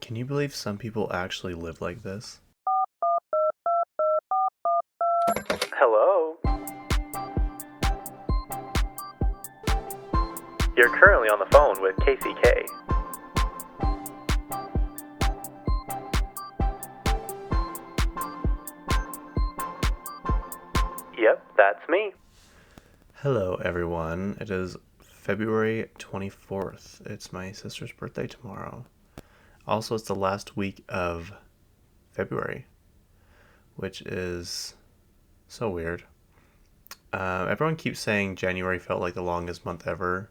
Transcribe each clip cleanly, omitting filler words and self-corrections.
Can you believe some people actually live like this? Hello? You're currently on the phone with KCK. Yep, that's me. Hello, everyone. It is February 24th. It's my sister's birthday tomorrow. Also, it's the last week of February, which is so weird. Everyone keeps saying January felt like the longest month ever.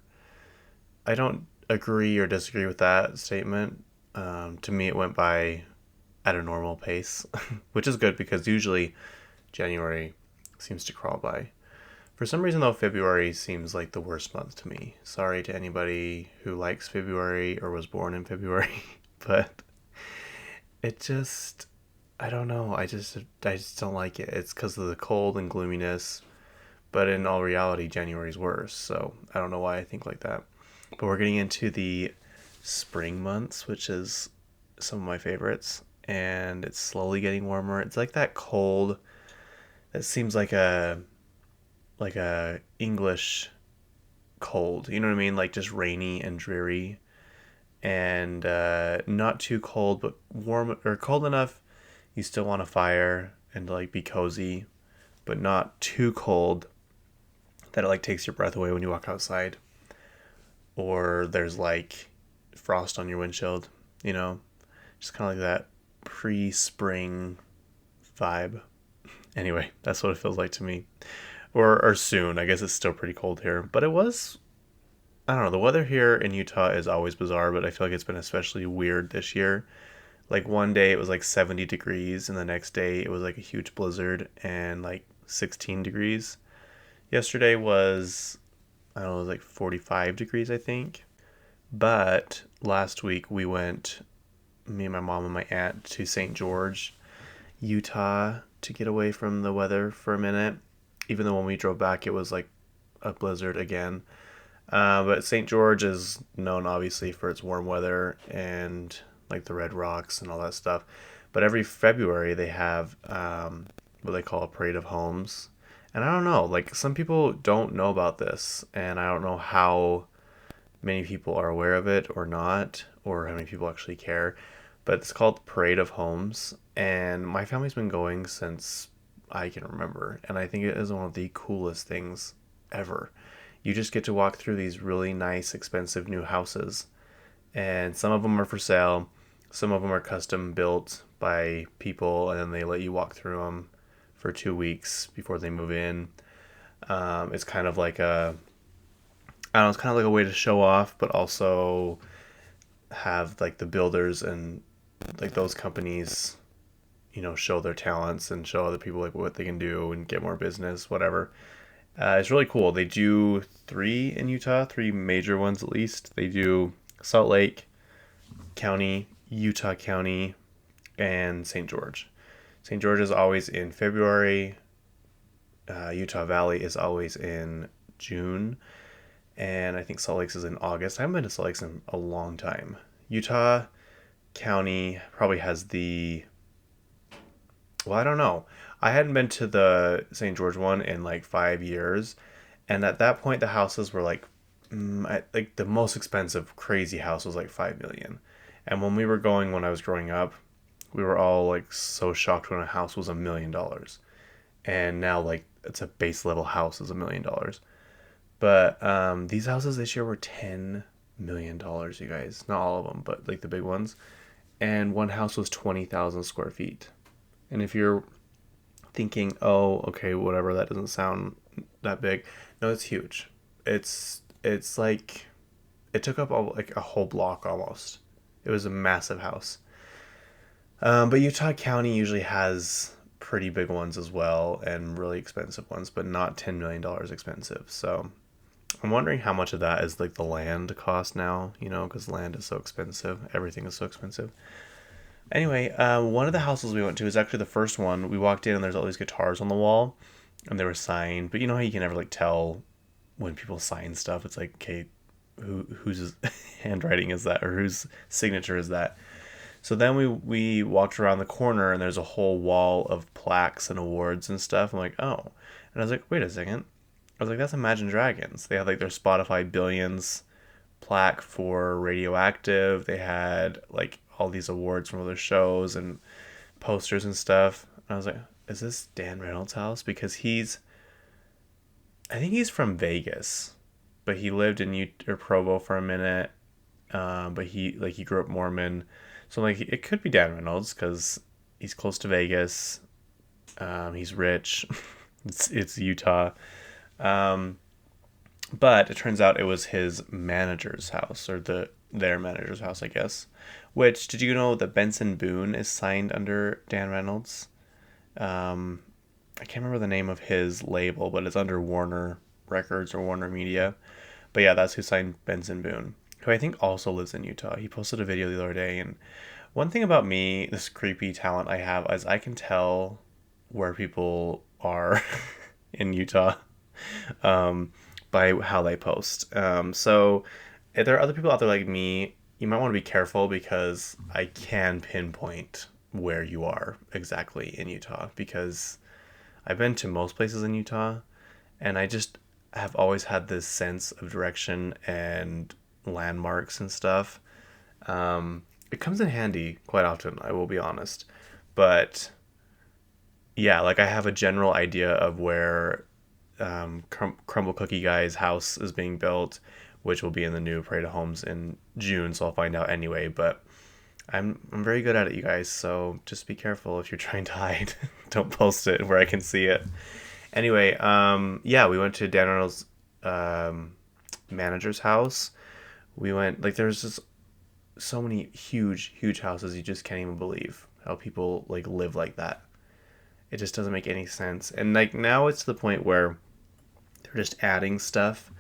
I don't agree or disagree with that statement. To me, it went by at a normal pace, which is good because usually January seems to crawl by. For some reason, though, February seems like the worst month to me. Sorry to anybody who likes February or was born in February, but it just, I don't know. I just don't like it. It's because of the cold and gloominess, but in all reality, January's worse. So I don't know why I think like that. But we're getting into the spring months, which is some of my favorites, and it's slowly getting warmer. It's like that cold. It seems like a English cold. You know what I mean? Like just rainy and dreary, and not too cold, but warm or cold enough you still want a fire and like be cozy, but not too cold that it like takes your breath away when you walk outside, or there's like frost on your windshield. You know, just kind of like that pre-spring vibe. Anyway, that's what it feels like to me. Or soon. I guess it's still pretty cold here, but it was. I don't know. The weather here in Utah is always bizarre, but I feel like it's been especially weird this year. Like one day it was like 70 degrees, and the next day it was like a huge blizzard and like 16 degrees. Yesterday was, I don't know, it was like 45 degrees, I think. But last week we went, me and my mom and my aunt, to St. George, Utah, to get away from the weather for a minute. Even though when we drove back it was like a blizzard again. But St. George is known obviously for its warm weather and like the red rocks and all that stuff. But every February they have what they call a parade of homes. And I don't know, like some people don't know about this, and I don't know how many people are aware of it or not, or how many people actually care. But it's called Parade of Homes, and my family's been going since I can remember, and I think it is one of the coolest things ever. You just get to walk through these really nice, expensive new houses, and some of them are for sale, some of them are custom built by people, and then they let you walk through them for 2 weeks before they move in. It's kind of like I don't know, it's kind of like a way to show off, but also have like the builders and like those companies, show their talents and show other people like what they can do and get more business, whatever. It's really cool. They do three in Utah, three major ones at least. They do Salt Lake County, Utah County, and St. George. St. George is always in February. Utah Valley is always in June. And I think Salt Lake's is in August. I haven't been to Salt Lake's in a long time. Utah County probably has well, I don't know. I hadn't been to the St. George one in like 5 years, and at that point the houses were like, like the most expensive crazy house was like 5 million. And when we were going when I was growing up, we were all like so shocked when a house was $1 million, and now like it's a base level house is $1 million. But these houses this year were $10 million, you guys. Not all of them, but like the big ones. And one house was 20,000 square feet. And if you're thinking, oh, okay, whatever, that doesn't sound that big. No, it's huge. It's like it took up like a whole block almost. It was a massive house. But Utah County usually has pretty big ones as well and really expensive ones, but not $10 million expensive. So I'm wondering how much of that is like the land cost now, because land is so expensive. Everything is so expensive. Anyway, one of the houses we went to is actually the first one. We walked in and there's all these guitars on the wall, and they were signed. But you know how you can never like tell when people sign stuff? It's like, okay, whose handwriting is that, or whose signature is that? So then we walked around the corner and there's a whole wall of plaques and awards and stuff. I'm like, oh. And I was like, wait a second. I was like, that's Imagine Dragons. They had like their Spotify Billions plaque for Radioactive. They had like all these awards from other shows and posters and stuff. And I was like, is this Dan Reynolds' house? Because I think he's from Vegas, but he lived in Provo for a minute. But he grew up Mormon, so like it could be Dan Reynolds because he's close to Vegas. He's rich. It's Utah. Um, but it turns out it was his manager's house or their manager's house, I guess. Which did you know that Benson Boone is signed under Dan Reynolds? Um, I can't remember the name of his label, but it's under Warner Records or Warner Media. But yeah, that's who signed Benson Boone, who I think also lives in Utah. He posted a video the other day, and one thing about me, this creepy talent I have, is I can tell where people are in Utah um, by how they post. So if there are other people out there like me, you might want to be careful because I can pinpoint where you are exactly in Utah because I've been to most places in Utah and I just have always had this sense of direction and landmarks and stuff. It comes in handy quite often, I will be honest. But yeah, like I have a general idea of where Crumble Cookie Guy's house is being built, which will be in the new Parade of Homes in June, so I'll find out anyway. But I'm very good at it, you guys. So just be careful if you're trying to hide. Don't post it where I can see it. Anyway, yeah, we went to Dan Arnold's manager's house. We went like there's just so many huge houses you just can't even believe how people like live like that. It just doesn't make any sense. And like now it's to the point where they're just adding stuff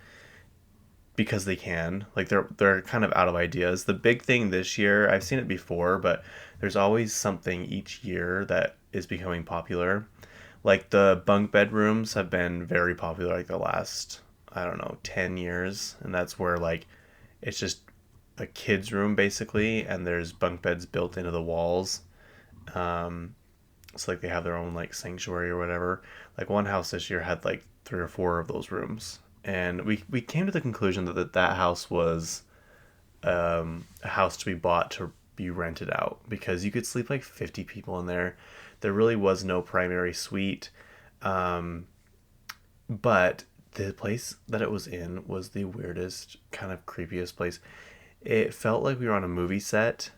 because they can. Like they're kind of out of ideas. The big thing this year, I've seen it before, but there's always something each year that is becoming popular. Like the bunk bedrooms have been very popular like the last, I don't know, 10 years, and that's where like it's just a kid's room basically and there's bunk beds built into the walls. So like they have their own like sanctuary or whatever. Like one house this year had like 3 or 4 of those rooms. And we came to the conclusion that house was a house to be bought to be rented out because you could sleep like 50 people in there. There really was no primary suite. But the place that it was in was the weirdest, kind of creepiest place. It felt like we were on a movie set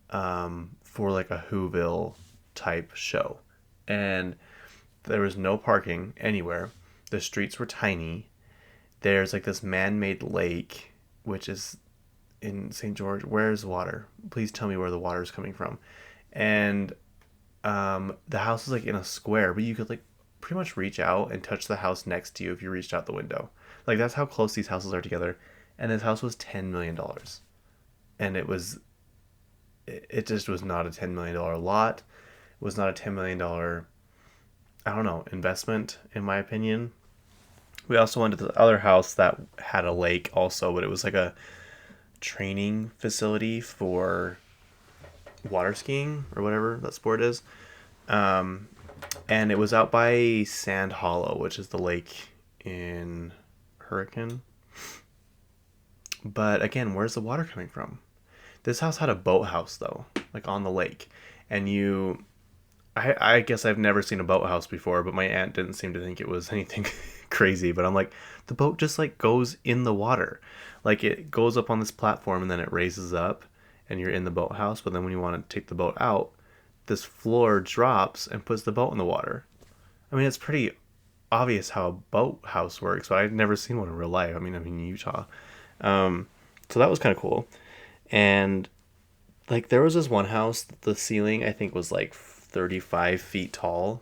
for like a Whoville type show. And there was no parking anywhere. The streets were tiny. There's like this man-made lake, which is in St. George. Where's water? Please tell me where the water is coming from. And the house is like in a square, but you could like pretty much reach out and touch the house next to you if you reached out the window. Like that's how close these houses are together. And this house was $10 million. And it just was not a $10 million lot. It was not a $10 million, I don't know, investment in my opinion. We also went to the other house that had a lake also, but it was like a training facility for water skiing or whatever that sport is. And it was out by Sand Hollow, which is the lake in Hurricane. But again, where's the water coming from? This house had a boathouse though, like on the lake. And I guess I've never seen a boathouse before, but my aunt didn't seem to think it was anything crazy. But I'm like, the boat just like goes in the water. Like it goes up on this platform and then it raises up and you're in the boathouse. But then when you want to take the boat out, this floor drops and puts the boat in the water. I mean, it's pretty obvious how a boathouse works, but I've never seen one in real life. I mean, I'm in Utah. So that was kind of cool. And like there was this one house, the ceiling I think was like 35 feet tall.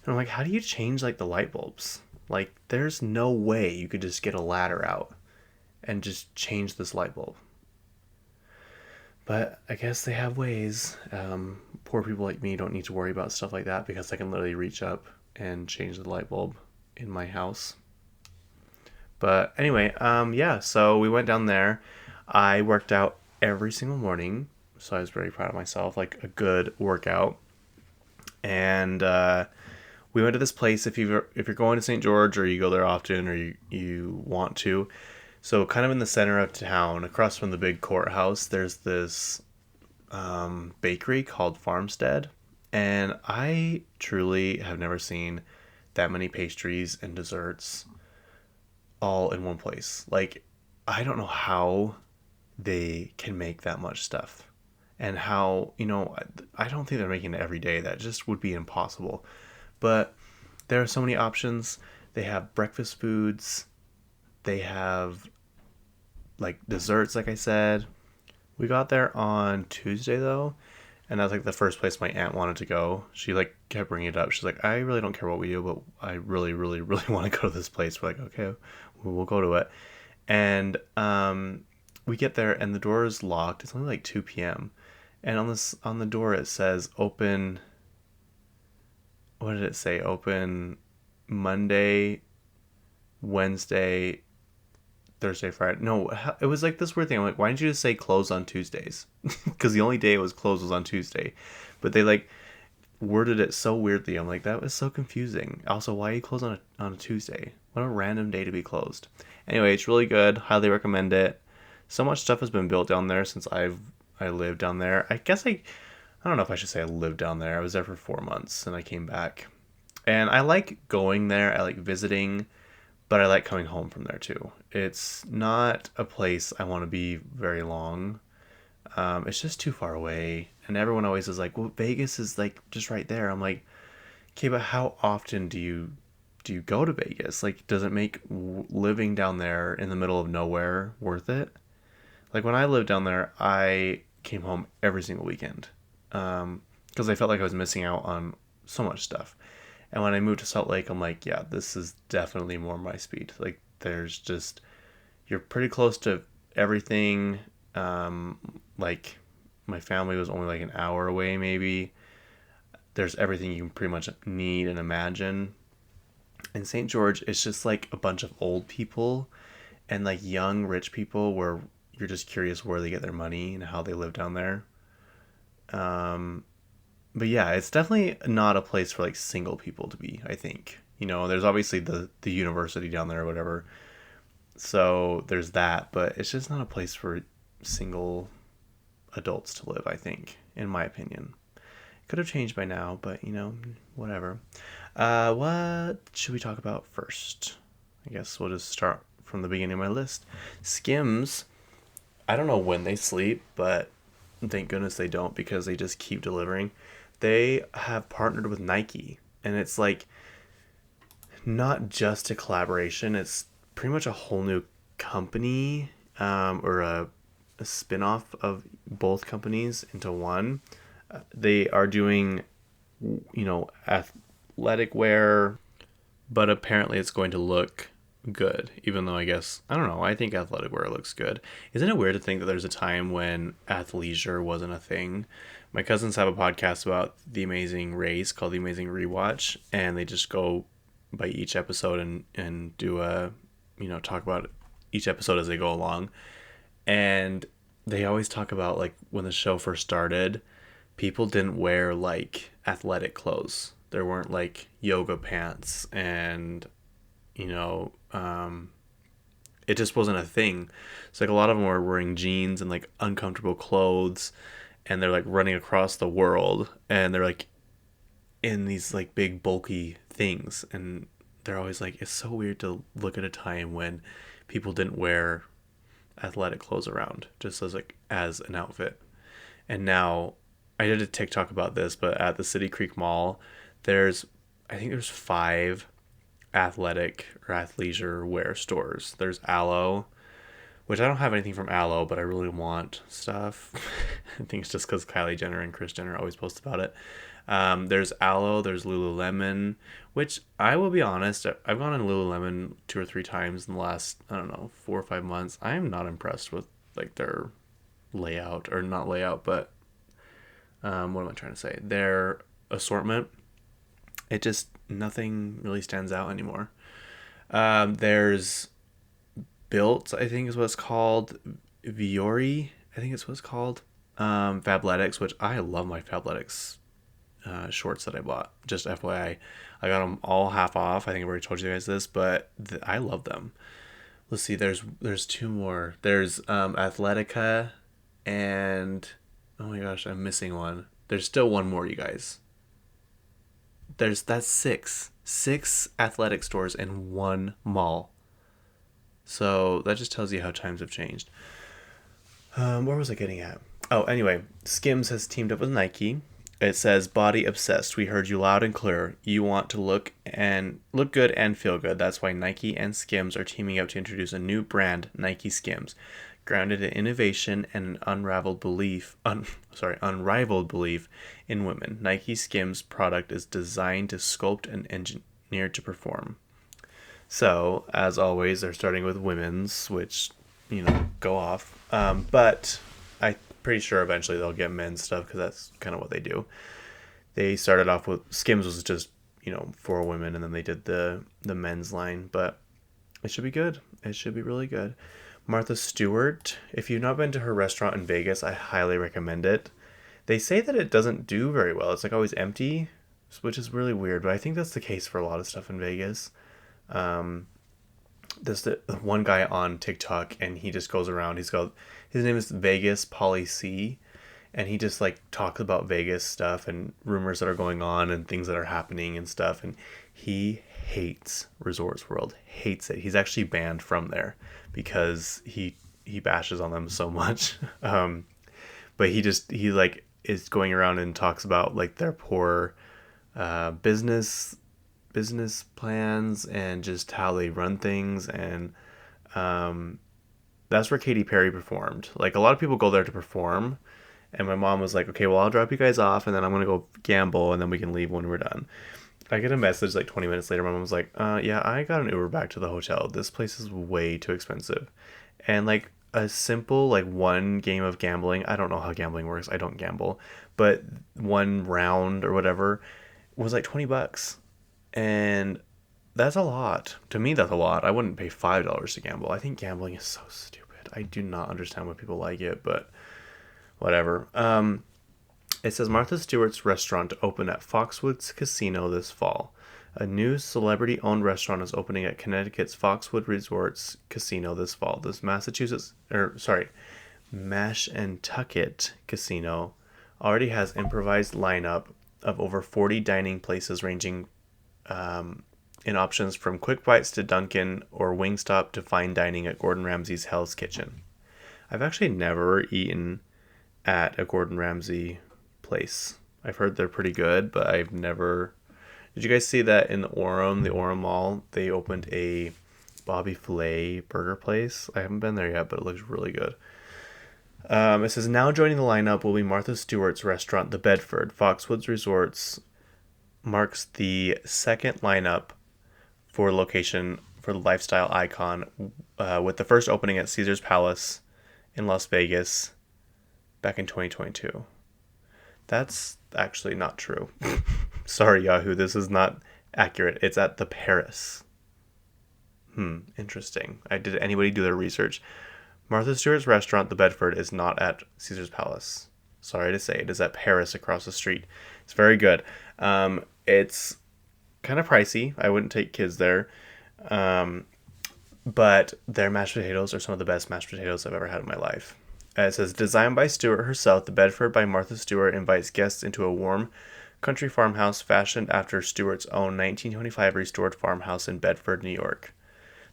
And I'm like, how do you change like the light bulbs? Like there's no way you could just get a ladder out and just change this light bulb. But I guess they have ways. Poor people like me don't need to worry about stuff like that because I can literally reach up and change the light bulb in my house. But anyway, yeah, so we went down there. I worked out every single morning. So I was very proud of myself, like a good workout. And we went to this place. If you're going to St. George, or you go there often, or you want to, so kind of in the center of town, across from the big courthouse, there's this bakery called Farmstead, and I truly have never seen that many pastries and desserts all in one place. Like, I don't know how they can make that much stuff, and how, I don't think they're making it every day. That just would be impossible. But there are so many options. They have breakfast foods, they have like desserts, like I said. We got there on Tuesday though, and that was like the first place my aunt wanted to go. She like kept bringing it up. She's like, I really don't care what we do, but I really, really, really want to go to this place. We're like, okay, we'll go to it. And we get there and the door is locked. It's only like 2 p.m. And on the door it says open. What did it say? Open Monday, Wednesday, Thursday, Friday. No, it was like this weird thing. I'm like, why didn't you just say close on Tuesdays? Because the only day it was closed was on Tuesday. But they like worded it so weirdly. I'm like, that was so confusing. Also, why are you closed on a Tuesday? What a random day to be closed. Anyway, it's really good. Highly recommend it. So much stuff has been built down there since I lived down there. I guess I don't know if I should say I lived down there. I was there for 4 months and I came back. And I like going there. I like visiting, but I like coming home from there too. It's not a place I want to be very long. It's just too far away. And everyone always is like, well, Vegas is like just right there. I'm like, okay, but how often do you go to Vegas? Like, does it make living down there in the middle of nowhere worth it? Like when I lived down there, I came home every single weekend, because I felt like I was missing out on so much stuff. And when I moved to Salt Lake, I'm like, yeah, this is definitely more my speed. Like, you're pretty close to everything. Like, my family was only like an hour away, maybe. There's everything you can pretty much need and imagine. In St. George, it's just like a bunch of old people and like young rich people where you're just curious where they get their money and how they live down there. But yeah, it's definitely not a place for like single people to be, I think. There's obviously the university down there or whatever. So there's that, but it's just not a place for single adults to live, I think, in my opinion. Could have changed by now, but whatever. What should we talk about first? I guess we'll just start from the beginning of my list. Skims. I don't know when they sleep, but thank goodness they don't, because they just keep delivering. They have partnered with Nike, and it's like not just a collaboration. It's pretty much a whole new company, or a spin-off of both companies into one. They are doing, athletic wear, but apparently it's going to look good, even though I don't know, I think athletic wear looks good. Isn't it weird to think that there's a time when athleisure wasn't a thing? My cousins have a podcast about The Amazing Race called The Amazing Rewatch, and they just go by each episode and do talk about each episode as they go along. And they always talk about, like, when the show first started, people didn't wear like athletic clothes. There weren't like yoga pants, and it just wasn't a thing. It's like a lot of them were wearing jeans and like uncomfortable clothes, and they're like running across the world, and they're like in these like big bulky things, and they're always like, it's so weird to look at a time when people didn't wear athletic clothes around just as an outfit. And now, I did a TikTok about this, but at the City Creek Mall, I think there's 5 athletic or athleisure wear stores. There's Aloe, which I don't have anything from Aloe, but I really want stuff. I think it's just because Kylie Jenner and Kris Jenner always post about it. There's Aloe, there's Lululemon, which I will be honest, I've gone in Lululemon 2 or 3 times in the last, 4 or 5 months. I am not impressed with like their layout, or not layout, but what am I trying to say? Their assortment. It just, nothing really stands out anymore. There's Built, I think is what it's called. Viore, I think it's what it's called. Fabletics, which I love my Fabletics shorts that I bought. Just FYI, I got them all half off. I think I already told you guys this, but I love them. Let's see. There's two more. There's Athletica, and oh my gosh, I'm missing one. There's still one more, you guys. That's six athletic stores in one mall. So that just tells you how times have changed. Where was I getting at? Oh, anyway, Skims has teamed up with Nike. It says, "Body obsessed. We heard you loud and clear. You want to look good and feel good. That's why Nike and Skims are teaming up to introduce a new brand, Nike Skims, grounded in innovation and an unrivaled belief in women. Nike Skims product is designed to sculpt and engineered to perform." So, as always, they're starting with women's, which, go off. But I'm pretty sure eventually they'll get men's stuff because that's kind of what they do. They started off with Skims was just, for women, and then they did the men's line. But it should be good. It should be really good. Martha Stewart, if you've not been to her restaurant in Vegas, I highly recommend it. They say that it doesn't do very well. It's like always empty, which is really weird. But I think that's the case for a lot of stuff in Vegas. There's the one guy on TikTok, and he just goes around. His name is Vegas Polly C, and he just like talks about Vegas stuff and rumors that are going on and things that are happening and stuff. And he hates Resorts World, hates it. He's actually banned from there because he bashes on them so much. But he like is going around and talks about like their poor business plans and just how they run things. And that's where Katy Perry performed. Like, a lot of people go there to perform, and my mom was like, "Okay, well, I'll drop you guys off, and then I'm gonna go gamble, and then we can leave when we're done." I get a message like 20 minutes later. My mom was like, "Yeah, I got an Uber back to the hotel. This place is way too expensive." And like a simple like one game of gambling, I don't know how gambling works. I don't gamble, but one round or whatever was like $20. And that's a lot. To me, that's a lot. I wouldn't pay $5 to gamble. I think gambling is so stupid. I do not understand why people like it, but whatever. It says Martha Stewart's restaurant to open at Foxwoods Casino this fall. A new celebrity-owned restaurant is opening at Connecticut's Foxwood Resorts Casino this fall. This Mashantucket Casino already has improvised lineup of over 40 dining places ranging in options from Quick Bites to Dunkin' or Wingstop to fine dining at Gordon Ramsay's Hell's Kitchen. I've actually never eaten at a Gordon Ramsay place. I've heard they're pretty good, but I've never... Did you guys see that in the Orem Mall? They opened a Bobby Flay burger place. I haven't been there yet, but it looks really good. It says, now joining the lineup will be Martha Stewart's restaurant, the Bedford. Foxwoods Resorts marks the second lineup for location for the lifestyle icon, with the first opening at Caesar's Palace in Las Vegas back in 2022. That's actually not true. Sorry, Yahoo, this is not accurate. It's at the Paris. Interesting. Did anybody do their research? Martha Stewart's restaurant, the Bedford, is not at Caesar's Palace. Sorry to say, it is at Paris across the street. It's very good. It's kind of pricey. I wouldn't take kids there. But their mashed potatoes are some of the best mashed potatoes I've ever had in my life. It says, designed by Stewart herself, the Bedford by Martha Stewart invites guests into a warm country farmhouse fashioned after Stewart's own 1925 restored farmhouse in Bedford, New York.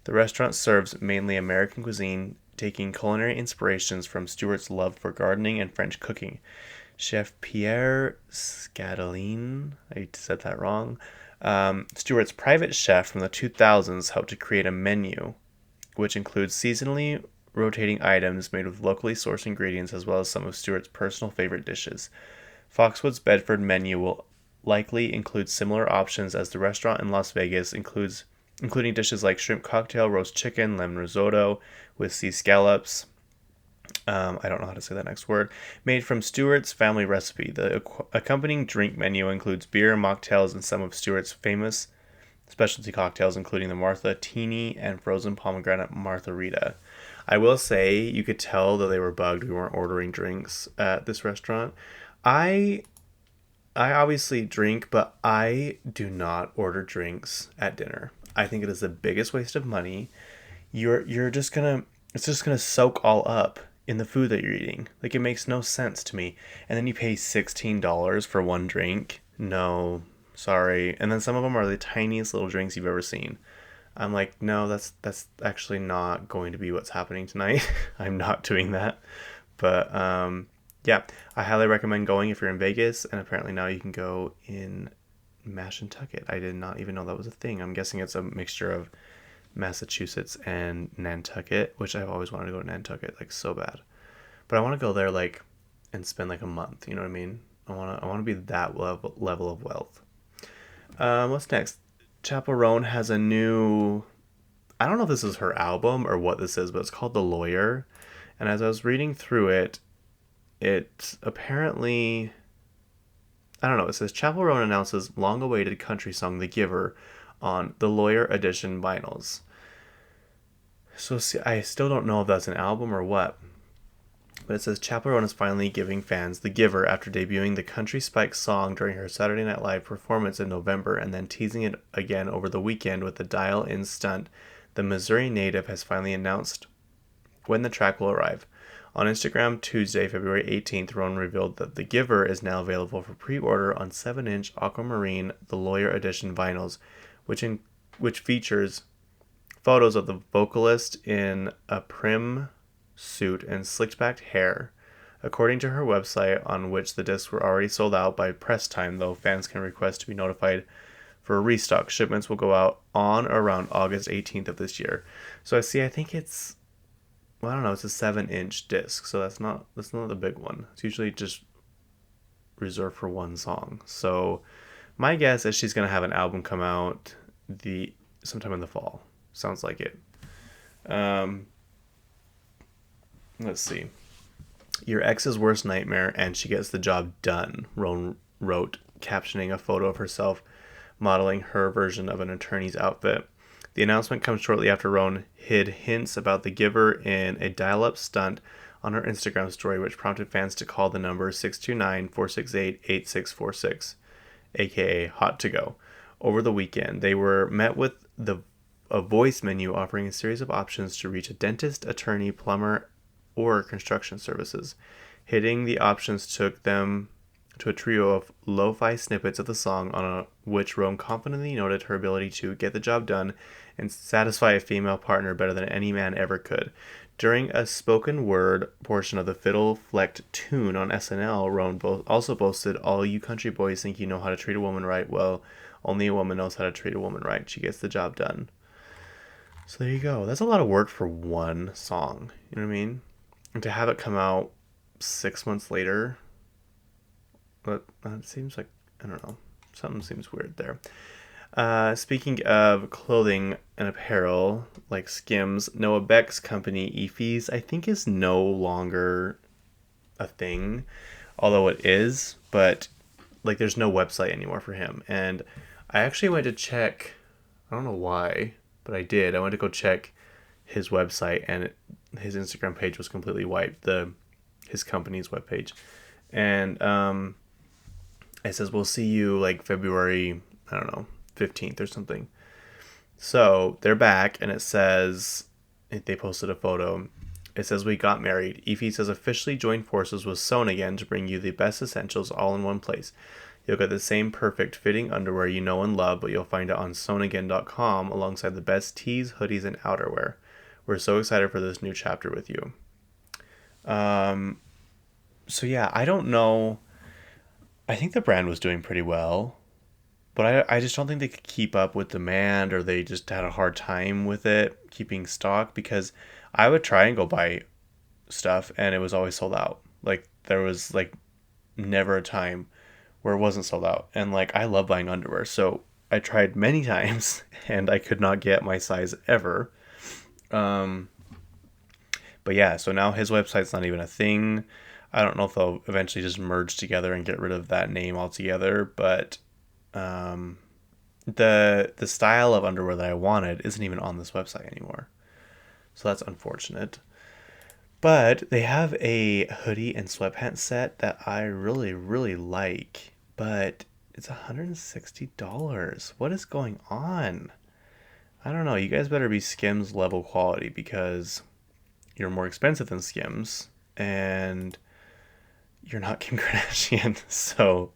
The restaurant serves mainly American cuisine, taking culinary inspirations from Stewart's love for gardening and French cooking. Chef Pierre Scatolin, I said that wrong, Stewart's private chef from the 2000s, helped to create a menu which includes seasonally rotating items made with locally sourced ingredients, as well as some of Stewart's personal favorite dishes. Foxwood's Bedford menu will likely include similar options as the restaurant in Las Vegas, including dishes like shrimp cocktail, roast chicken, lemon risotto with sea scallops. I don't know how to say that next word. Made from Stewart's family recipe. The accompanying drink menu includes beer, mocktails, and some of Stewart's famous specialty cocktails, including the Martha Teeny and frozen pomegranate Martha Rita. I will say you could tell that they were bugged. We weren't ordering drinks at this restaurant. I I obviously drink, but I do not order drinks at dinner. I think it is the biggest waste of money. You're just gonna it's just gonna soak all up in the food that you're eating. Like it makes no sense to me. And then you pay $16 for one drink. No, sorry. And then some of them are the tiniest little drinks you've ever seen. I'm like, no, that's actually not going to be what's happening tonight. I'm not doing that. But yeah, I highly recommend going if you're in Vegas, and apparently now you can go in Mashantucket. I did not even know that was a thing. I'm guessing it's a mixture of Massachusetts and Nantucket, which I've always wanted to go to Nantucket like so bad. But I want to go there like and spend like a month. You know what I mean? I want to be that level of wealth. What's next? Chappell Roan has a new. I don't know if this is her album or what this is, but it's called The Lawyer. And as I was reading through it, it apparently. I don't know. It says Chappell Roan announces long-awaited country song "The Giver" on the Lawyer Edition vinyls. So see, I still don't know if that's an album or what. But it says Chappell Roan is finally giving fans The Giver after debuting the Country Spike song during her Saturday Night Live performance in November and then teasing it again over the weekend with the dial-in stunt. The Missouri native has finally announced when the track will arrive. On Instagram, Tuesday, February 18th, Roan revealed that The Giver is now available for pre-order on 7-inch Aquamarine The Lawyer Edition vinyls, which features photos of the vocalist in a prim suit and slicked back hair. According to her website, on which the discs were already sold out by press time, though fans can request to be notified for a restock. Shipments will go out on or around August 18th of this year. So I think it's, well, I don't know, it's a 7-inch disc, so that's not the big one. It's usually just reserved for one song. So my guess is she's gonna have an album come out sometime in the fall. Sounds like it. Let's see. Your ex's worst nightmare, and she gets the job done, Roan wrote, captioning a photo of herself modeling her version of an attorney's outfit. The announcement comes shortly after Roan hid hints about The Giver in a dial-up stunt on her Instagram story, which prompted fans to call the number 629-468-8646, aka Hot to Go. Over the weekend, they were met with a voice menu offering a series of options to reach a dentist, attorney, plumber, or construction services. Hitting the options took them to a trio of lo-fi snippets of the song on which Roan confidently noted her ability to get the job done and satisfy a female partner better than any man ever could. During a spoken word portion of the fiddle-flecked tune on SNL, Roan also boasted, "All you country boys think you know how to treat a woman right. Well, only a woman knows how to treat a woman right. She gets the job done." So there you go. That's a lot of work for one song. You know what I mean? And to have it come out 6 months later, but it seems like, I don't know, something seems weird there. Speaking of clothing and apparel, like Skims, Noah Beck's company, IPHIS, I think is no longer a thing, although it is, but like there's no website anymore for him. And I actually went to check, I don't know why, but I did. I went to go check his website, and his Instagram page was completely wiped, his company's webpage. And it says, "We'll see you like February, I don't know, 15th or something." So they're back, and it says, they posted a photo. It says, "We got married. IPHIS has officially joined forces with Sown Again to bring you the best essentials all in one place. You'll get the same perfect fitting underwear you know and love, but you'll find it on sownagain.com alongside the best tees, hoodies, and outerwear. We're so excited for this new chapter with you." So yeah, I don't know. I think the brand was doing pretty well, but I just don't think they could keep up with demand, or they just had a hard time with it, keeping stock, because I would try and go buy stuff and it was always sold out. Like there was like never a time where it wasn't sold out. And like I love buying underwear, so I tried many times and I could not get my size ever. But yeah, so now his website's not even a thing. I don't know if they'll eventually just merge together and get rid of that name altogether, but the style of underwear that I wanted isn't even on this website anymore. So that's unfortunate. But they have a hoodie and sweatpants set that I really, really like. But it's $160. What is going on? I don't know. You guys better be Skims level quality because you're more expensive than Skims and you're not Kim Kardashian. So,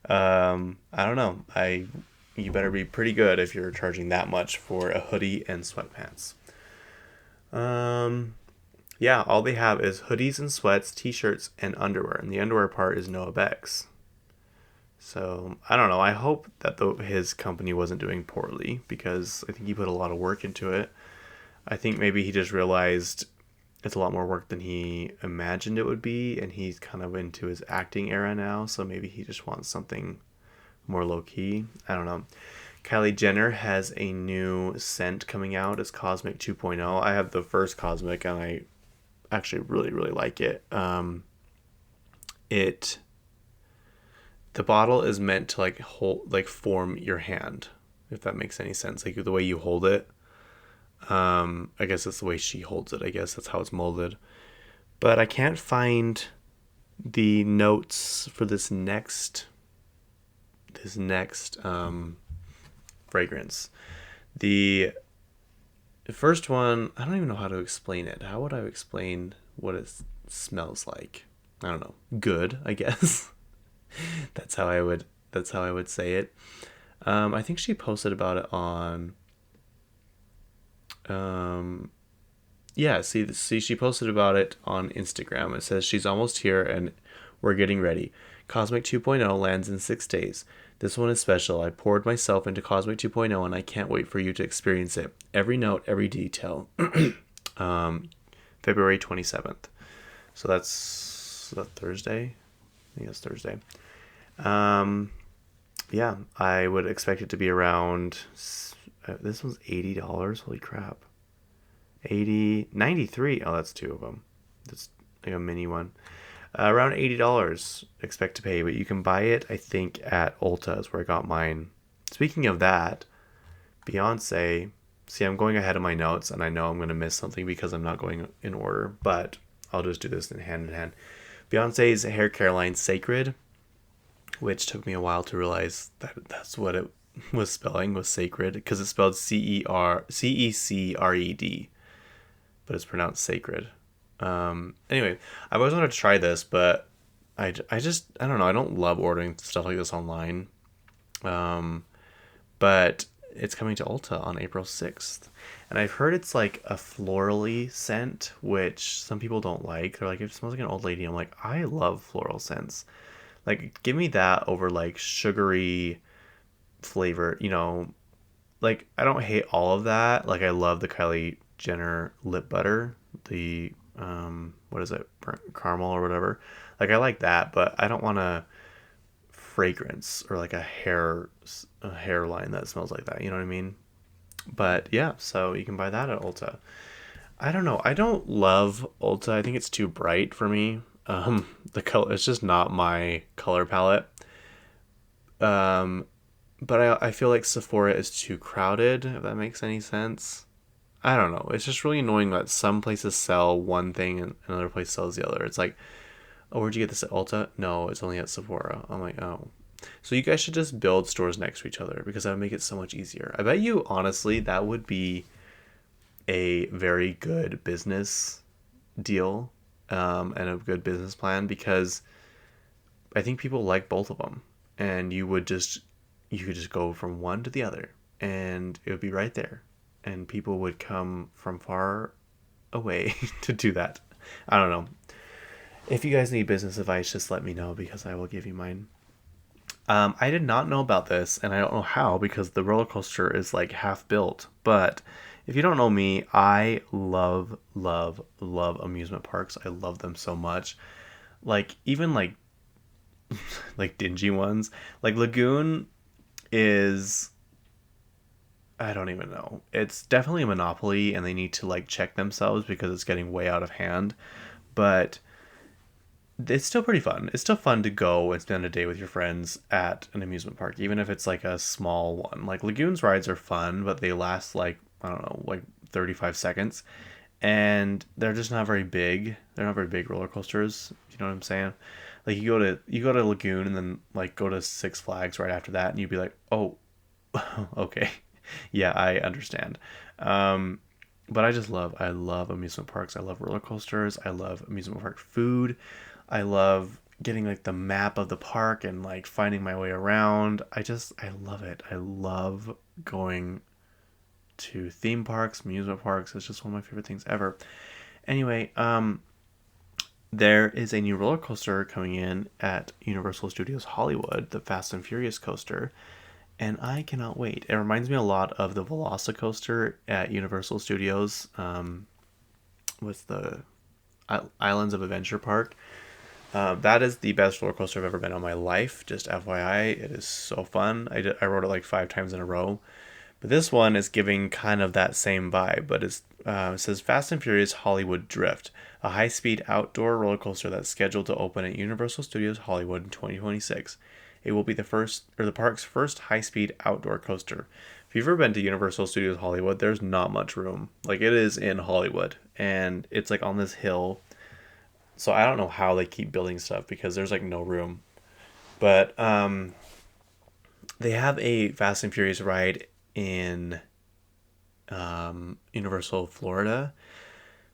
I don't know. You better be pretty good if you're charging that much for a hoodie and sweatpants. Yeah, all they have is hoodies and sweats, t-shirts, and underwear. And the underwear part is Noah Beck's. So, I don't know. I hope that his company wasn't doing poorly because I think he put a lot of work into it. I think maybe he just realized it's a lot more work than he imagined it would be, and he's kind of into his acting era now, so maybe he just wants something more low-key. I don't know. Kylie Jenner has a new scent coming out. It's Cosmic 2.0. I have the first Cosmic, and I actually really, really like it. The bottle is meant to form your hand, if that makes any sense. Like the way you hold it. I guess that's the way she holds it. I guess that's how it's molded. But I can't find the notes for this next fragrance. The first one, I don't even know how to explain it. How would I explain what it smells like? I don't know. Good, I guess. That's how I would say it. I think she posted about it on yeah, see, she posted about it on Instagram. It says she's almost here and we're getting ready. Cosmic 2.0 lands in 6 days. This one is special. I poured myself into Cosmic 2.0 and I can't wait for you to experience it. Every note, every detail. February 27th. So is that Thursday? I think that's Thursday. Yeah, I would expect it to be around, this one's $80. Holy crap. 93. Oh, that's 2 of them. That's like a mini one. Around $80 expect to pay, but you can buy it, I think, at Ulta is where I got mine. Speaking of that, Beyoncé, see, I'm going ahead of my notes, and I know I'm going to miss something because I'm not going in order, but I'll just do this in hand. Beyoncé's haircare line, Sacred, which took me a while to realize that that's what it was spelling, was sacred, because it's spelled Cecred, but it's pronounced sacred. Anyway, I've always wanted to try this, but I don't know. I don't love ordering stuff like this online. But it's coming to Ulta on April 6th. And I've heard it's like a florally scent, which some people don't like. They're like, it smells like an old lady. I'm like, I love floral scents. Like, give me that over like sugary flavor, like I don't hate all of that. Like I love the Kylie Jenner lip butter, the what is it, caramel or whatever. Like I like that, but I don't want a fragrance or like a hairline that smells like that. You know what I mean? But yeah, so you can buy that at Ulta. I don't know. I don't love Ulta. I think it's too bright for me. The color, it's just not my color palette. But I feel like Sephora is too crowded, if that makes any sense. I don't know. It's just really annoying that some places sell one thing and another place sells the other. It's like, oh, where'd you get this at Ulta? No, it's only at Sephora. I'm like, oh. So you guys should just build stores next to each other because that would make it so much easier. I bet you, honestly, that would be a very good business deal, and a good business plan because I think people like both of them. And you could just go from one to the other and it would be right there. And people would come from far away to do that. I don't know. If you guys need business advice, just let me know because I will give you mine. I did not know about this, and I don't know how because the roller coaster is like half built. But if you don't know me, I love, love, love amusement parks. I love them so much. Like even like dingy ones. Like Lagoon is, I don't even know. It's definitely a monopoly and they need to like check themselves because it's getting way out of hand. But it's still pretty fun. It's still fun to go and spend a day with your friends at an amusement park, even if it's like a small one. Like Lagoon's rides are fun, but they last like, I don't know, like 35 seconds. and they're just not very big. They're not very big roller coasters. You know what I'm saying? Like you go to Lagoon and then like go to Six Flags right after that, and you'd be like, oh, okay, yeah, I understand. Um, but I love amusement parks. I love roller coasters. I love amusement park food. I love getting like the map of the park and like finding my way around. I love it. I love going to theme parks, amusement parks. It's just one of my favorite things ever. Anyway, there is a new roller coaster coming in at Universal Studios Hollywood, the Fast and Furious coaster, and I cannot wait. It reminds me a lot of the Velocicoaster at Universal Studios, with the Islands of Adventure Park. That is the best roller coaster I've ever been on my life. Just FYI, it is so fun. I rode it like 5 times in a row. But this one is giving kind of that same vibe, but it says Fast and Furious Hollywood Drift, a high-speed outdoor roller coaster that's scheduled to open at Universal Studios Hollywood in 2026. It will be the park's first high-speed outdoor coaster. If you've ever been to Universal Studios Hollywood, there's not much room. Like, it is in Hollywood, and it's like on this hill. So I don't know how they keep building stuff because there's like no room. But they have a Fast and Furious ride in Universal Florida,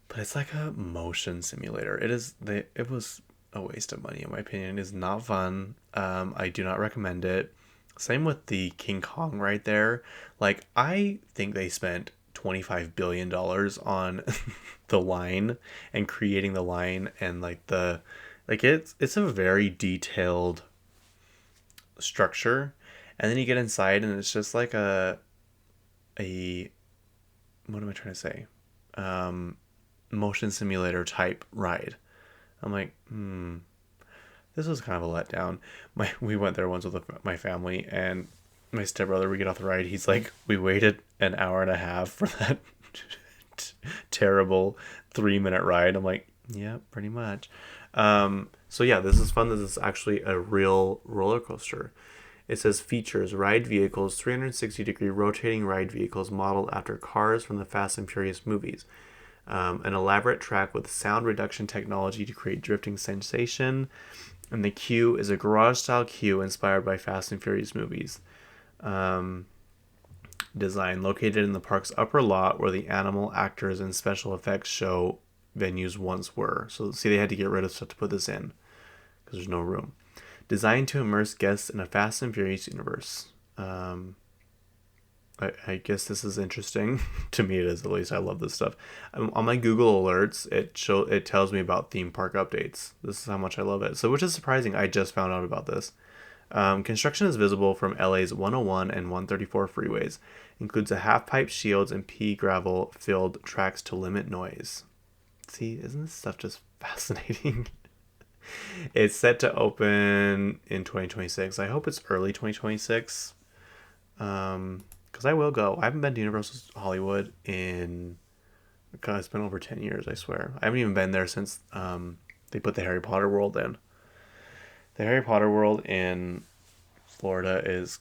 but it's like a motion simulator. It was a waste of money in my opinion. It is not fun. I do not recommend it. Same with the King Kong right there. Like, I think they spent $25 billion on the line and creating the line, and it's a very detailed structure, and then you get inside and it's just like a what am I trying to say? Motion simulator type ride. I'm like, this was kind of a letdown. We went there once with my family, and my stepbrother, we get off the ride. He's like, we waited an hour and a half for that terrible 3-minute ride. I'm like, yeah, pretty much. So yeah, this is fun. This is actually a real roller coaster. It says features ride vehicles, 360-degree rotating ride vehicles modeled after cars from the Fast and Furious movies. An elaborate track with sound reduction technology to create drifting sensation. And the queue is a garage-style queue inspired by Fast and Furious movies. Design located in the park's upper lot where the animal, actors, and special effects show venues once were. So see, they had to get rid of stuff to put this in because there's no room. Designed to immerse guests in a Fast and Furious universe. I guess this is interesting. To me it is, at least. I love this stuff. On my Google alerts, it tells me about theme park updates. This is how much I love it. So, which is surprising. I just found out about this. Construction is visible from LA's 101 and 134 freeways. Includes a half-pipe shields and pea gravel filled tracks to limit noise. See, isn't this stuff just fascinating? It's set to open in 2026. I hope it's early 2026. Because I will go. I haven't been to Universal Hollywood God, it's been over 10 years, I swear. I haven't even been there since they put the Harry Potter world in. The Harry Potter world in Florida is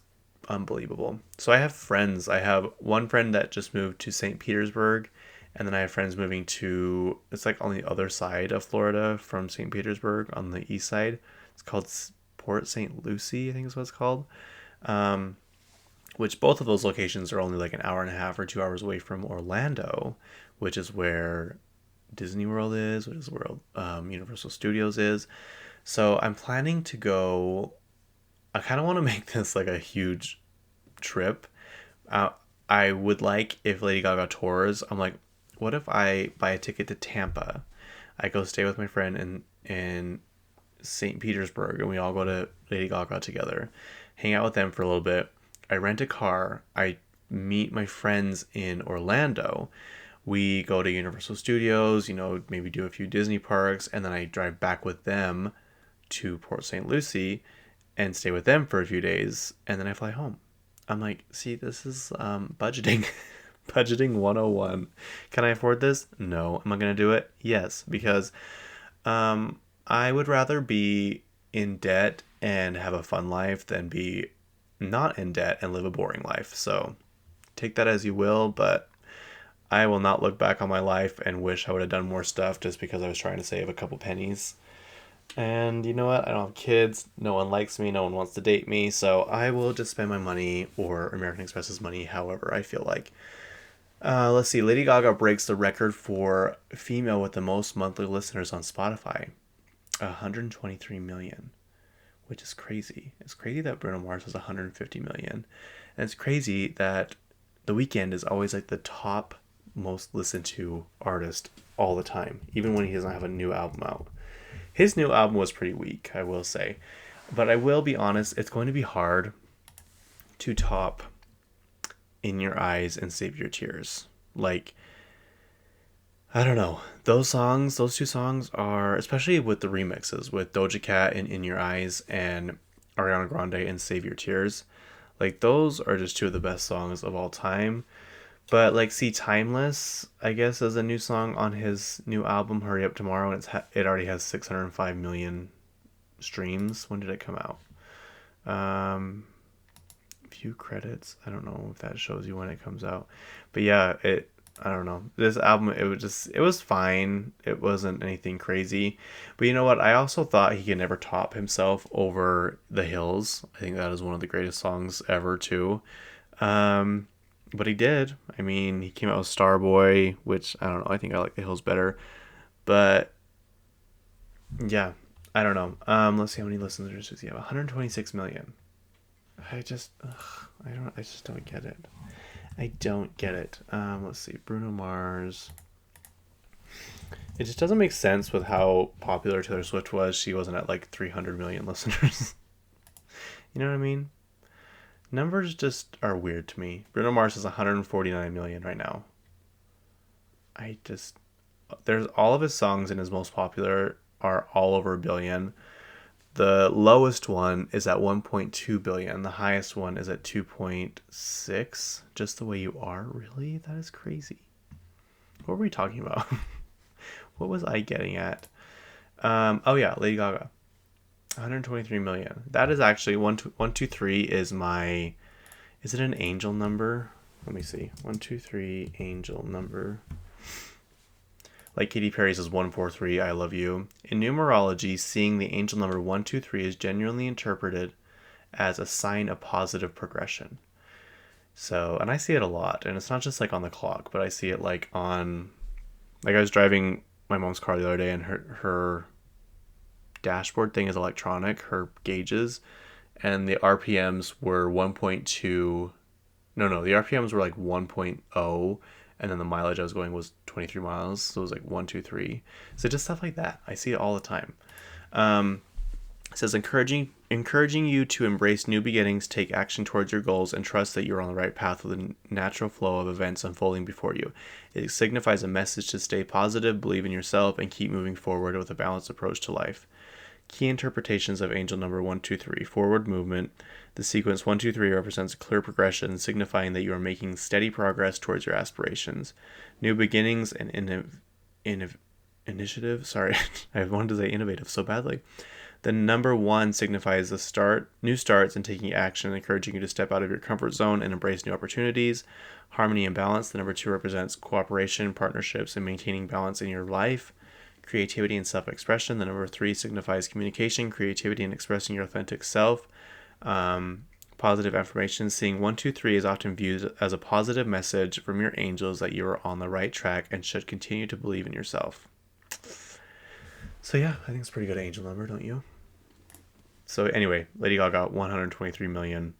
unbelievable. So I have friends. I have one friend that just moved to St. Petersburg, and then I have friends moving to, it's like on the other side of Florida from St. Petersburg, on the east side. It's called Port St. Lucie, I think is what it's called. Which both of those locations are only like an hour and a half or 2 hours away from Orlando, which is where Disney World is, which is where Universal Studios is. So I'm planning to go. I kind of want to make this like a huge trip. I would like if Lady Gaga tours. I'm like, what if I buy a ticket to Tampa? I go stay with my friend in St. Petersburg, and we all go to Lady Gaga together, hang out with them for a little bit. I rent a car. I meet my friends in Orlando. We go to Universal Studios, maybe do a few Disney parks, and then I drive back with them to Port St. Lucie and stay with them for a few days, and then I fly home. I'm like, see, this is budgeting. Budgeting 101. Can I afford this? No. Am I going to do it? Yes, because I would rather be in debt and have a fun life than be not in debt and live a boring life. So take that as you will, but I will not look back on my life and wish I would have done more stuff just because I was trying to save a couple pennies. And you know what? I don't have kids. No one likes me. No one wants to date me. So I will just spend my money or American Express's money however I feel like. Let's see. Lady Gaga breaks the record for female with the most monthly listeners on Spotify. 123 million, which is crazy. It's crazy that Bruno Mars has 150 million. And it's crazy that The Weeknd is always like the top most listened to artist all the time, even when he doesn't have a new album out. His new album was pretty weak, I will say. But I will be honest, it's going to be hard to top In Your Eyes and Save Your Tears. Like, I don't know. Those two songs are, especially with the remixes, with Doja Cat and In Your Eyes and Ariana Grande and Save Your Tears. Like, those are just two of the best songs of all time. But, like, see, Timeless, I guess, is a new song on his new album, Hurry Up Tomorrow, and it already has 605 million streams. When did it come out? View credits. I don't know if that shows you when it comes out. But yeah, I don't know. This album, it was fine. It wasn't anything crazy. But you know what? I also thought he could never top himself over The Hills. I think that is one of the greatest songs ever, too. But he did. I mean, he came out with Starboy, which, I don't know. I think I like The Hills better. But, yeah. I don't know. Let's see how many listeners does he have. 126 million. I just don't get it. I don't get it. Let's see. Bruno Mars. It just doesn't make sense with how popular Taylor Swift was. She wasn't at like 300 million listeners. You know what I mean? Numbers just are weird to me. Bruno Mars is 149 million right now. There's all of his songs in his most popular are all over a billion. The lowest one is at 1.2 billion. The highest one is at 2.6. Just the Way You Are. Really? That is crazy. What were we talking about? What was I getting at? Oh yeah, Lady Gaga. 123 million. That is actually 123 is my. Is it an angel number? Let me see. 123 angel number. Like Katy Perry's is 143, I love you. In numerology, seeing the angel number 123 is genuinely interpreted as a sign of positive progression. So, and I see it a lot, and it's not just like on the clock, but I see it like on, like I was driving my mom's car the other day, and her dashboard thing is electronic, her gauges, and the RPMs were 1.2. No, the RPMs were like 1.0. And then the mileage I was going was 23 miles. So it was like 1, 2, 3. So just stuff like that. I see it all the time. It says encouraging you to embrace new beginnings, take action towards your goals, and trust that you're on the right path with a natural flow of events unfolding before you. It signifies a message to stay positive, believe in yourself, and keep moving forward with a balanced approach to life. Key interpretations of angel number 123. Forward movement. The sequence 123 represents a clear progression, signifying that you are making steady progress towards your aspirations. New beginnings and initiative. Sorry, I wanted to say innovative so badly. The number 1 signifies the start, new starts, and taking action, encouraging you to step out of your comfort zone and embrace new opportunities. Harmony and balance. The number 2 represents cooperation, partnerships, and maintaining balance in your life. Creativity and self-expression. The number 3 signifies communication, creativity, and expressing your authentic self. Positive affirmation. Seeing 123 is often viewed as a positive message from your angels that you are on the right track and should continue to believe in yourself. So yeah, I think it's a pretty good angel number, don't you? So anyway, Lady Gaga, 123 million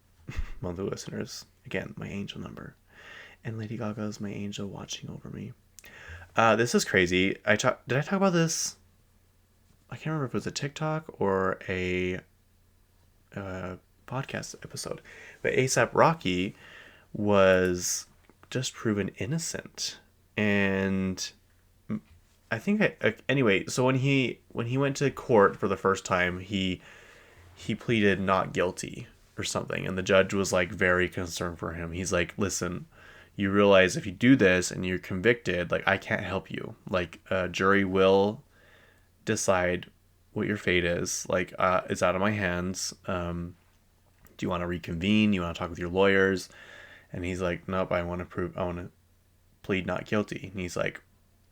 monthly listeners. Again, my angel number. And Lady Gaga is my angel watching over me. This is crazy. Did I talk about this? I can't remember if it was a TikTok or a podcast episode. But A$AP Rocky was just proven innocent. And I think anyway, so when he went to court for the first time, he pleaded not guilty or something, and the judge was like very concerned for him. He's like, listen, you realize if you do this and you're convicted, like I can't help you. Like a jury will decide what your fate is. Like it's out of my hands. Do you want to reconvene? You want to talk with your lawyers? And he's like, nope, I want to plead not guilty. And he's like,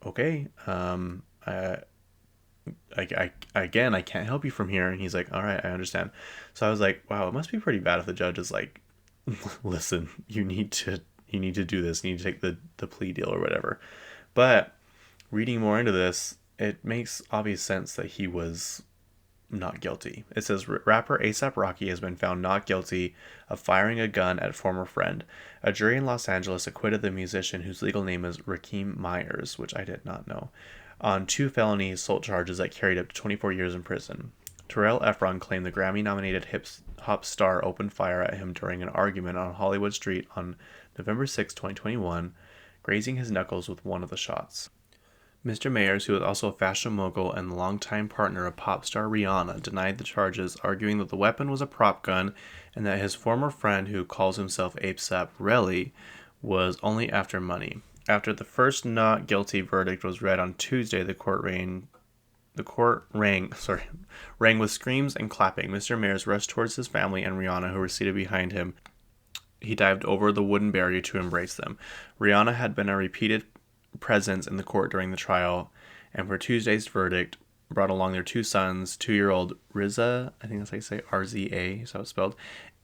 okay, I can't help you from here. And he's like, all right, I understand. So I was like, wow, it must be pretty bad if the judge is like, listen, you need to do this. You need to take the plea deal or whatever. But reading more into this, it makes obvious sense that he was not guilty. It says rapper A$AP Rocky has been found not guilty of firing a gun at former friend. A jury in Los Angeles acquitted the musician, whose legal name is Rakeem Myers, which I did not know, on 2 felony assault charges that carried up to 24 years in prison. Terrell Efron claimed the Grammy-nominated hip-hop star opened fire at him during an argument on Hollywood Street on November 6, 2021, grazing his knuckles with one of the shots. Mr. Mayers, who is also a fashion mogul and the longtime partner of pop star Rihanna, denied the charges, arguing that the weapon was a prop gun and that his former friend, who calls himself A$AP Relly, was only after money. After the first not guilty verdict was read on Tuesday, the court rang with screams and clapping. Mr. Mayers rushed towards his family and Rihanna, who were seated behind him. He dived over the wooden barrier to embrace them. Rihanna had been a repeated presence in the court during the trial, and for Tuesday's verdict brought along their 2 sons, 2-year-old Riza, I think that's how you say RZA, is how it's spelled,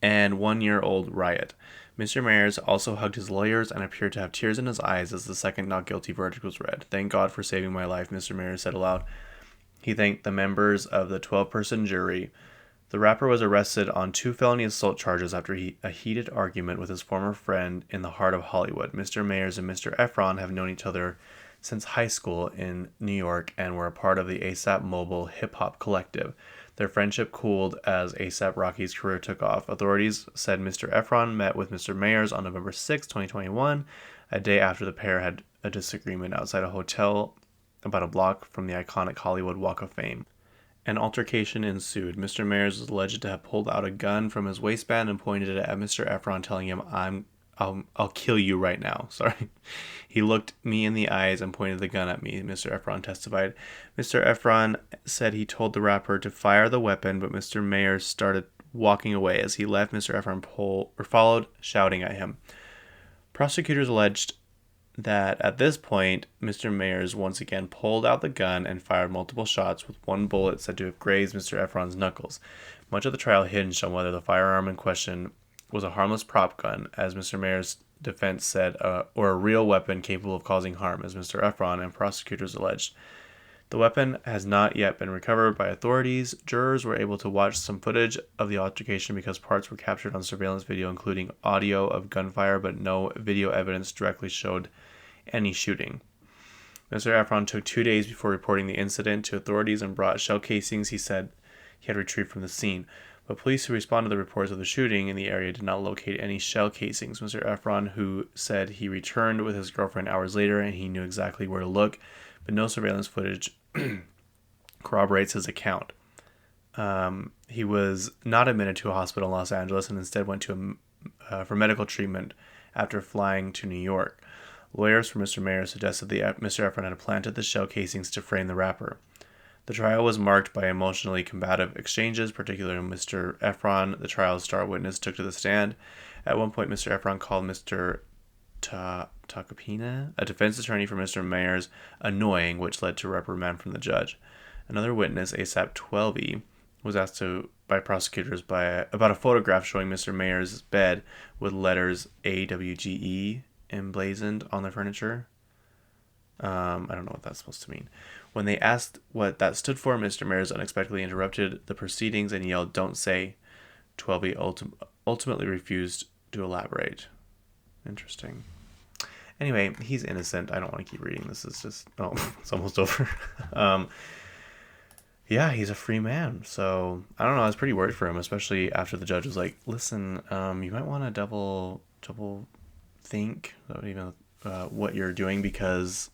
and 1-year-old Riot. Mr. Mayers also hugged his lawyers and appeared to have tears in his eyes as the second not guilty verdict was read. "Thank God for saving my life," Mr. Mayers said aloud. He thanked the members of the 12-person jury. The rapper was arrested on 2 felony assault charges after a heated argument with his former friend in the heart of Hollywood. Mr. Mayers and Mr. Efron have known each other since high school in New York and were a part of the A$AP Mobile hip-hop collective. Their friendship cooled as A$AP Rocky's career took off. Authorities said Mr. Efron met with Mr. Mayers on November 6, 2021, a day after the pair had a disagreement outside a hotel about a block from the iconic Hollywood Walk of Fame. An altercation ensued. Mr. Mayers was alleged to have pulled out a gun from his waistband and pointed it at Mr. Efron, telling him, I'll kill you right now. Sorry. He looked me in the eyes and pointed the gun at me, Mr. Efron testified. Mr. Efron said he told the rapper to fire the weapon, but Mr. Mayers started walking away. As he left, Mr. Efron followed, shouting at him. Prosecutors alleged that at this point, Mr. Mayers once again pulled out the gun and fired multiple shots, with one bullet said to have grazed Mr. Efron's knuckles. Much of the trial hinged on whether the firearm in question was a harmless prop gun, as Mr. Mayers' defense said, or a real weapon capable of causing harm, as Mr. Efron and prosecutors alleged. The weapon has not yet been recovered by authorities. Jurors were able to watch some footage of the altercation because parts were captured on surveillance video, including audio of gunfire, but no video evidence directly showed any shooting. Mr. Efron took 2 days before reporting the incident to authorities and brought shell casings he said he had retrieved from the scene. But police who responded to the reports of the shooting in the area did not locate any shell casings. Mr. Efron, who said he returned with his girlfriend hours later and he knew exactly where to look, but no surveillance footage corroborates his account. He was not admitted to a hospital in Los Angeles and instead went to for medical treatment after flying to New York. Lawyers for Mr. Mayers suggested that Mr. Efron had planted the shell casings to frame the rapper. The trial was marked by emotionally combative exchanges, particularly when Mr. Efron, the trial's star witness, took to the stand. At one point, Mr. Efron called Mr. Takapina, a defense attorney for Mr. Mayers, annoying, which led to reprimand from the judge. Another witness, A$AP 12E, was asked by prosecutors about a photograph showing Mr. Mayers' bed with letters AWGE emblazoned on the furniture. I don't know what that's supposed to mean. When they asked what that stood for, Mr. Mayers unexpectedly interrupted the proceedings and yelled, "Don't say." 12E ultimately refused to elaborate. Interesting. Anyway, he's innocent. I don't want to keep reading. This is just... Oh, it's almost over. Yeah, he's a free man. So, I don't know. I was pretty worried for him, especially after the judge was like, listen, you might want to double think even what you're doing because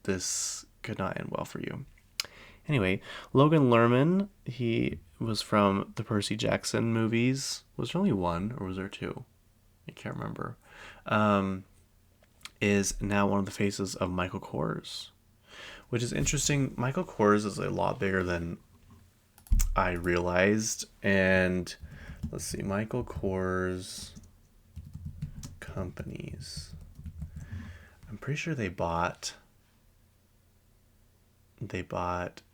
this could not end well for you. Anyway, Logan Lerman, he was from the Percy Jackson movies. Was there only one or was there two? I can't remember. Is now one of the faces of Michael Kors, which is interesting. Michael Kors is a lot bigger than I realized. And let's see, Michael Kors companies. I'm pretty sure they bought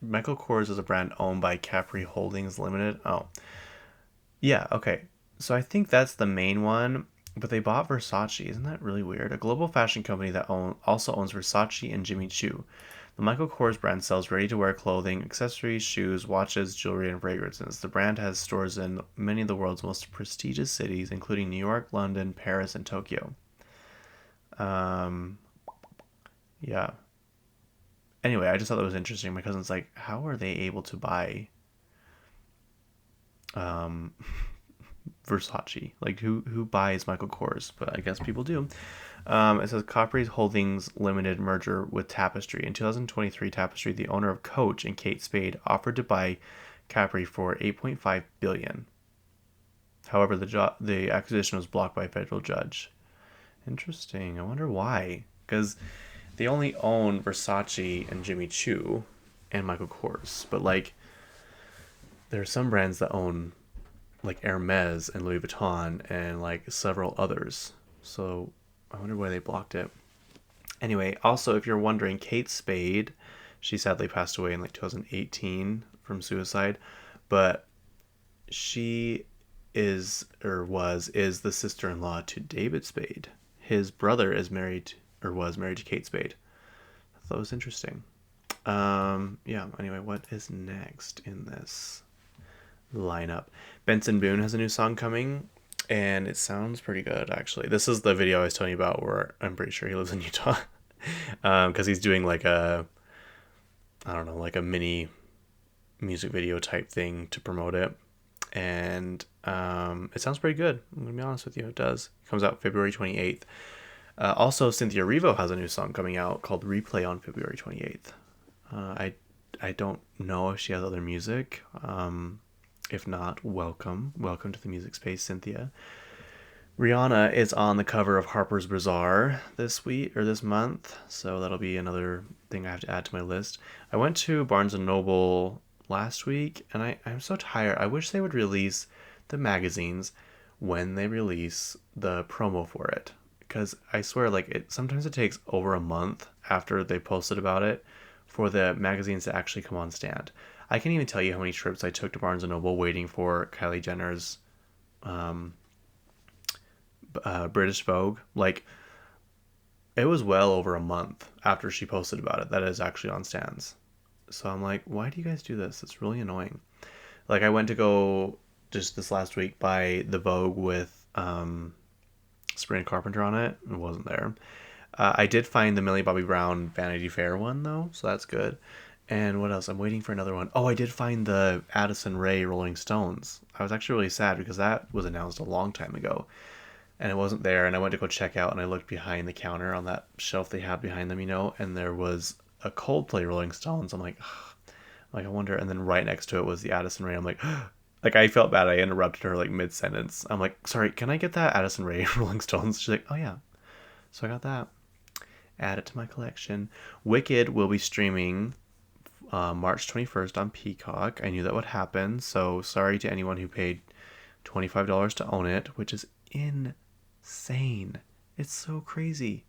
Michael Kors is a brand owned by Capri Holdings Limited. Oh, yeah, okay. So I think that's the main one, but they bought Versace. Isn't that really weird? A global fashion company that also owns Versace and Jimmy Choo. The Michael Kors brand sells ready-to-wear clothing, accessories, shoes, watches, jewelry, and fragrances. The brand has stores in many of the world's most prestigious cities, including New York, London, Paris, and Tokyo. Um, yeah. Anyway, I just thought that was interesting. My cousin's like, how are they able to buy um, Versace? Like, who buys Michael Kors? But I guess people do. It says Capri Holdings Limited merger with Tapestry. In 2023, Tapestry, the owner of Coach and Kate Spade, offered to buy Capri for $8.5 billion. However, the acquisition was blocked by a federal judge. Interesting. I wonder why. Because they only own Versace and Jimmy Choo and Michael Kors. But, like, there are some brands that own, like, Hermes and Louis Vuitton and, like, several others. So I wonder why they blocked it. Anyway, also, if you're wondering, Kate Spade, she sadly passed away in, like, 2018 from suicide. But she is the sister-in-law to David Spade. His brother is married or was married to Kate Spade. I thought it was interesting. Yeah, anyway, what is next in this lineup? Benson Boone has a new song coming, and it sounds pretty good, actually. This is the video I was telling you about where I'm pretty sure he lives in Utah. Because he's doing like a mini music video type thing to promote it. And it sounds pretty good. I'm going to be honest with you, it does. It comes out February 28th. Also, Cynthia Erivo has a new song coming out called Replay on February 28th. I don't know if she has other music. If not, welcome to the music space, Cynthia. Rihanna is on the cover of Harper's Bazaar this week or this month, so that'll be another thing I have to add to my list. I went to Barnes and Noble last week, and I'm so tired. I wish they would release the magazines when they release the promo for it, because I swear, like, sometimes it takes over a month after they posted about it for the magazines to actually come on stand. I can't even tell you how many trips I took to Barnes & Noble waiting for Kylie Jenner's British Vogue. Like, it was well over a month after she posted about it that is actually on stands. So I'm like, why do you guys do this? It's really annoying. Like, I went to go just this last week buy the Vogue with Sabrina Carpenter on it. It wasn't there. I did find the Millie Bobby Brown Vanity Fair one, though, so that's good. And what else? I'm waiting for another one. Oh, I did find the Addison Rae Rolling Stones. I was actually really sad because that was announced a long time ago. And it wasn't there. And I went to go check out, and I looked behind the counter on that shelf they had behind them, and there was a Coldplay Rolling Stones. I'm like, ugh. Like, I wonder. And then right next to it was the Addison Rae. I'm like, like, I felt bad. I interrupted her, like, mid-sentence. I'm like, sorry, can I get that Addison Rae Rolling Stones? She's like, oh, yeah. So I got that. Add it to my collection. Wicked will be streaming March 21st on Peacock. I knew that would happen, so sorry to anyone who paid $25 to own it, which is insane. It's so crazy.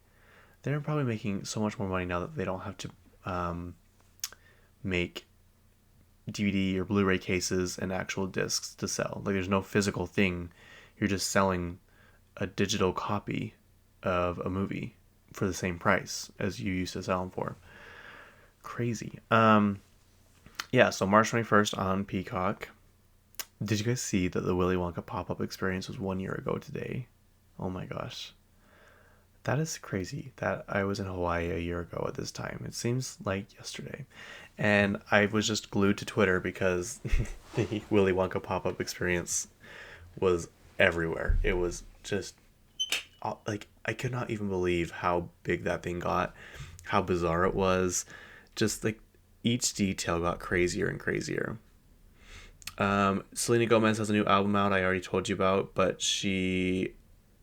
They're probably making so much more money now that they don't have to make DVD or Blu-ray cases and actual discs to sell. Like, there's no physical thing. You're just selling a digital copy of a movie for the same price as you used to sell them for. Crazy. Yeah, so March 21st on Peacock. Did you guys see that the Willy Wonka pop-up experience was 1 year ago today? Oh my gosh. That is crazy that I was in Hawaii a year ago at this time. It seems like yesterday. And I was just glued to Twitter because the Willy Wonka pop-up experience was everywhere. It was just, like, I could not even believe how big that thing got, how bizarre it was. Just, like, each detail got crazier and crazier. Selena Gomez has a new album out I already told you about, but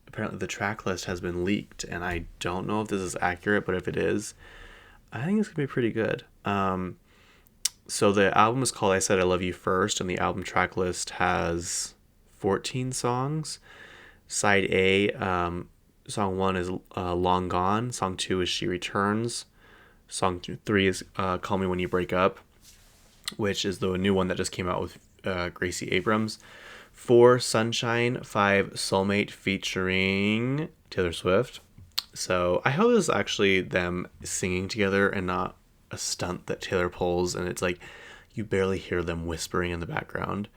apparently the track list has been leaked, and I don't know if this is accurate, but if it is, I think it's gonna be pretty good. So the album is called I Said I Love You First, and the album track list has 14 songs. Side A, Song 1 is Long Gone. Song 2 is She Returns. Song 3 is Call Me When You Break Up, which is the new one that just came out with Gracie Abrams. 4, Sunshine. 5, Soulmate featuring Taylor Swift. So I hope this is actually them singing together and not a stunt that Taylor pulls, and it's like you barely hear them whispering in the background.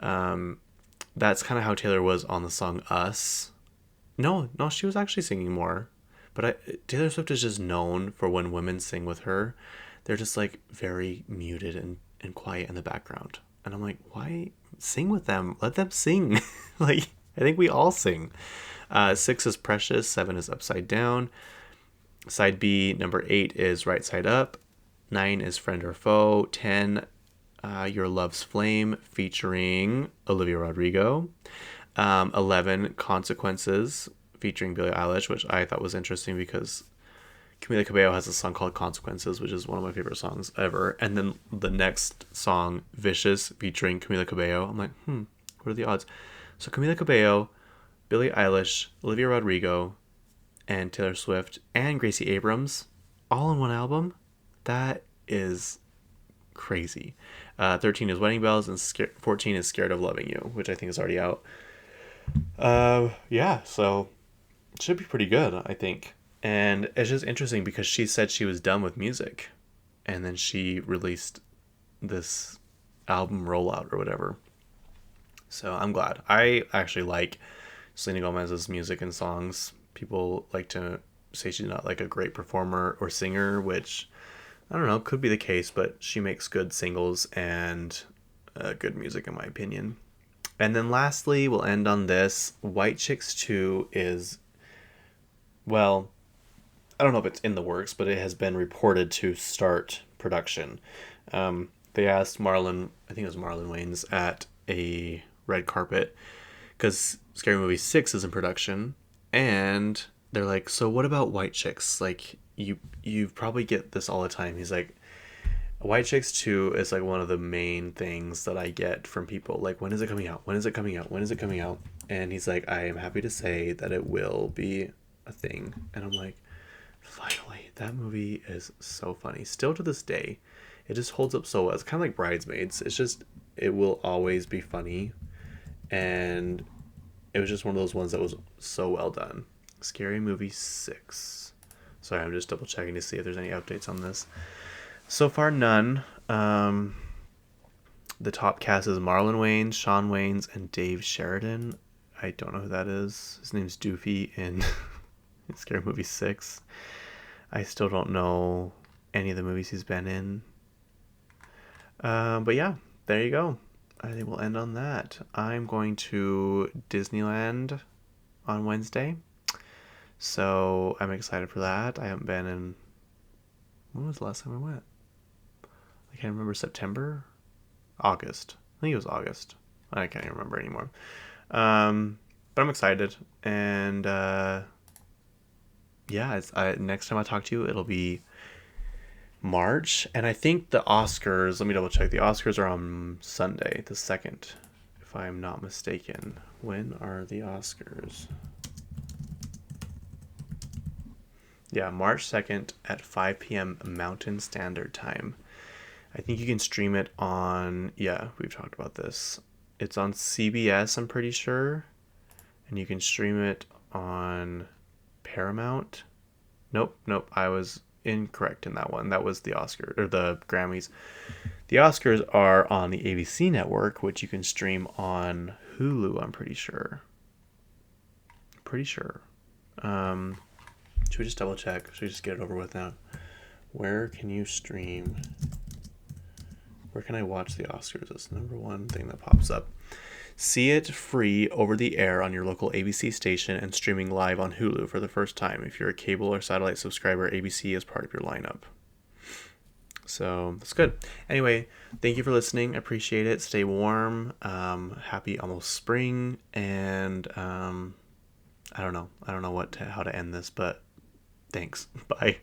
That's kind of how Taylor was on the song Us. No, she was actually singing more. But Taylor Swift is just known for when women sing with her, they're just like very muted and quiet in the background. And I'm like, why sing with them? Let them sing. Like, I think we all sing. 6 is Precious. 7 is Upside Down. Side B, number 8 is Right Side Up. 9 is Friend or Foe. 10, Your Love's Flame featuring Olivia Rodrigo. 11, Consequences featuring Billie Eilish, which I thought was interesting because Camila Cabello has a song called Consequences, which is one of my favorite songs ever. And then the next song, Vicious, featuring Camila Cabello. I'm like, what are the odds? So Camila Cabello, Billie Eilish, Olivia Rodrigo, and Taylor Swift, and Gracie Abrams, all in one album? That is crazy. 13 is Wedding Bells, and 14 is Scared of Loving You, which I think is already out. Yeah, so it should be pretty good, I think. And it's just interesting because she said she was done with music, and then she released this album rollout or whatever. So I'm glad. I actually like Selena Gomez's music and songs. People like to say she's not like a great performer or singer, which I don't know, could be the case, but she makes good singles and good music in my opinion. And then lastly, we'll end on this. White Chicks 2 is, well, I don't know if it's in the works, but it has been reported to start production. They asked Marlon, I think it was Marlon Wayans, at a red carpet, because Scary Movie 6 is in production, and they're like, so what about White Chicks? Like, you probably get this all the time. He's like, White Chicks 2 is like one of the main things that I get from people. Like, when is it coming out? When is it coming out? When is it coming out? And he's like, I am happy to say that it will be a thing. And I'm like, finally, that movie is so funny. Still to this day, it just holds up so well. It's kind of like Bridesmaids. It's just, it will always be funny. And it was just one of those ones that was so well done. Scary Movie 6. Sorry, I'm just double checking to see if there's any updates on this. So far, none. The top cast is Marlon Wayans, Shawn Wayans, and Dave Sheridan. I don't know who that is. His name's Doofy in Scary Movie 6. I still don't know any of the movies he's been in. But yeah, there you go. I think we'll end on that. I'm going to Disneyland on Wednesday. So I'm excited for that. I haven't been in... When was the last time I went? I can't remember. September? August. I think it was August. I can't even remember anymore. But I'm excited. And yeah, next time I talk to you, it'll be March. And I think the Oscars, let me double check. The Oscars are on Sunday, the 2nd, if I'm not mistaken. When are the Oscars? Yeah, March 2nd at 5 p.m. Mountain Standard Time. I think you can stream it on, yeah, we've talked about this. It's on CBS, I'm pretty sure. And you can stream it on Paramount. Nope, I was incorrect in that one. That was the Oscars, or the Grammys. The Oscars are on the ABC network, which you can stream on Hulu, I'm pretty sure. Should we just double check? Should we just get it over with now? Where can you stream? Where can I watch the Oscars? That's the number one thing that pops up. See it free over the air on your local ABC station and streaming live on Hulu for the first time. If you're a cable or satellite subscriber, ABC is part of your lineup. So that's good. Anyway, thank you for listening. I appreciate it. Stay warm. Happy almost spring. And I don't know how to end this, but thanks. Bye.